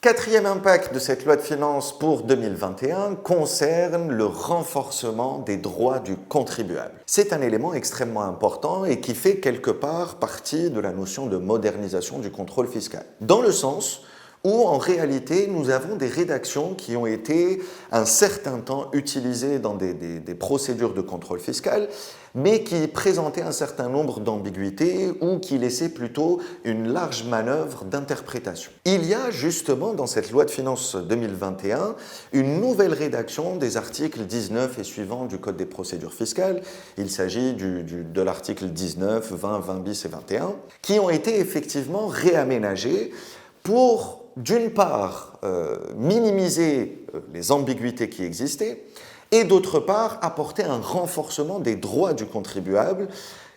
Quatrième impact de cette loi de finances pour 2021 concerne le renforcement des droits du contribuable. C'est un élément extrêmement important et qui fait quelque part partie de la notion de modernisation du contrôle fiscal. Dans le sens où en réalité nous avons des rédactions qui ont été un certain temps utilisées dans des procédures de contrôle fiscal, mais qui présentaient un certain nombre d'ambiguïtés ou qui laissaient plutôt une large manœuvre d'interprétation. Il y a justement dans cette loi de finances 2021 une nouvelle rédaction des articles 19 et suivants du Code des procédures fiscales. Il s'agit de l'article 19, 20, 20 bis et 21, qui ont été effectivement réaménagés pour d'une part, minimiser les ambiguïtés qui existaient et d'autre part, apporter un renforcement des droits du contribuable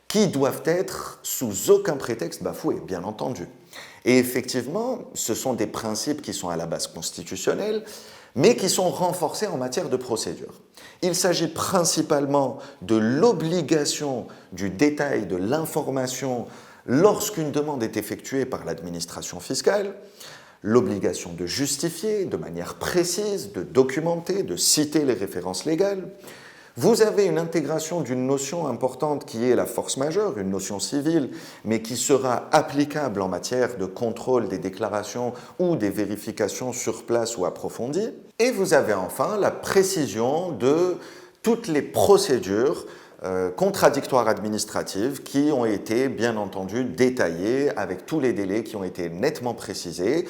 qui doivent être sous aucun prétexte bafoués, bien entendu. Et effectivement, ce sont des principes qui sont à la base constitutionnels, mais qui sont renforcés en matière de procédure. Il s'agit principalement de l'obligation du détail de l'information lorsqu'une demande est effectuée par l'administration fiscale, l'obligation de justifier de manière précise, de documenter, de citer les références légales. Vous avez une intégration d'une notion importante qui est la force majeure, une notion civile, mais qui sera applicable en matière de contrôle des déclarations ou des vérifications sur place ou approfondies. Et vous avez enfin la précision de toutes les procédures contradictoires administratives qui ont été bien entendu détaillées avec tous les délais qui ont été nettement précisés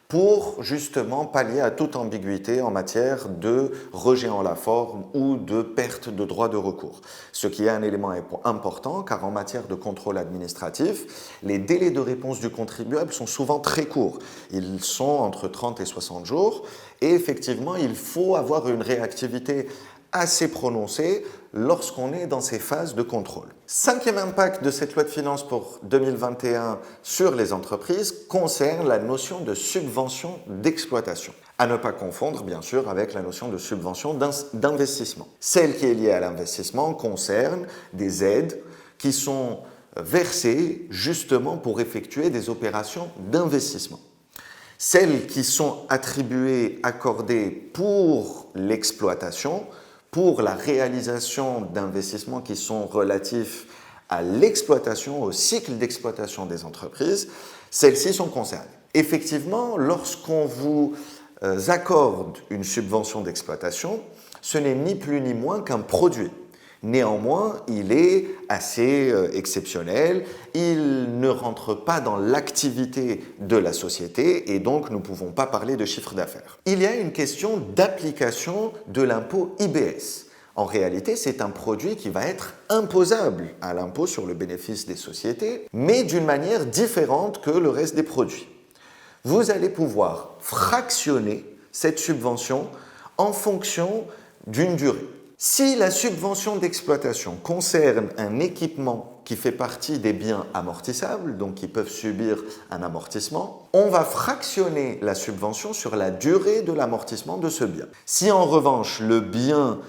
pour justement pallier à toute ambiguïté en matière de rejet en la forme ou de perte de droit de recours. Ce qui est un élément important car en matière de contrôle administratif, les délais de réponse du contribuable sont souvent très courts. Ils sont entre 30 et 60 jours et effectivement il faut avoir une réactivité assez prononcée lorsqu'on est dans ces phases de contrôle. Cinquième impact de cette loi de finances pour 2021 sur les entreprises concerne la notion de subvention d'exploitation. À ne pas confondre, bien sûr, avec la notion de subvention d'investissement. Celle qui est liée à l'investissement concerne des aides qui sont versées justement pour effectuer des opérations d'investissement. Celles qui sont attribuées, accordées pour l'exploitation, pour la réalisation d'investissements qui sont relatifs à l'exploitation, au cycle d'exploitation des entreprises, celles-ci sont concernées. Effectivement, lorsqu'on vous accorde une subvention d'exploitation, ce n'est ni plus ni moins qu'un produit. Néanmoins, il est assez exceptionnel, il ne rentre pas dans l'activité de la société et donc nous ne pouvons pas parler de chiffre d'affaires. Il y a une question d'application de l'impôt IBS. En réalité, c'est un produit qui va être imposable à l'impôt sur le bénéfice des sociétés, mais d'une manière différente que le reste des produits. Vous allez pouvoir fractionner cette subvention en fonction d'une durée. Si la subvention d'exploitation concerne un équipement qui fait partie des biens amortissables, donc qui peuvent subir un amortissement, on va fractionner la subvention sur la durée de l'amortissement de ce bien. Si en revanche le bien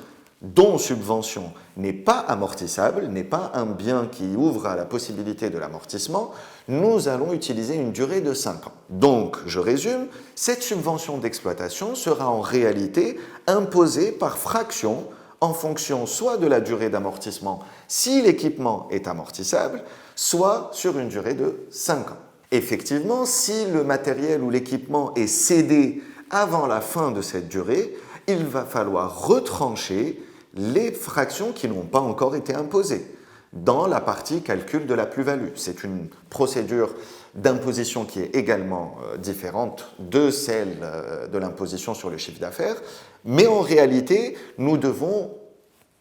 dont subvention n'est pas amortissable, n'est pas un bien qui ouvre à la possibilité de l'amortissement, nous allons utiliser une durée de 5 ans. Donc, je résume, cette subvention d'exploitation sera en réalité imposée par fraction en fonction soit de la durée d'amortissement si l'équipement est amortissable, soit sur une durée de 5 ans. Effectivement, si le matériel ou l'équipement est cédé avant la fin de cette durée, il va falloir retrancher les fractions qui n'ont pas encore été imposées dans la partie calcul de la plus-value. C'est une procédure d'imposition qui est également différente de celle de l'imposition sur le chiffre d'affaires, mais en réalité, nous devons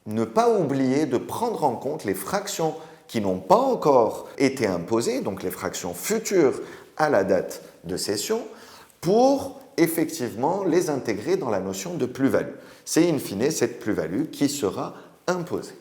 ne pas oublier de prendre en compte les fractions qui n'ont pas encore été imposées, donc les fractions futures à la date de cession, pour effectivement les intégrer dans la notion de plus-value. C'est in fine cette plus-value qui sera imposée.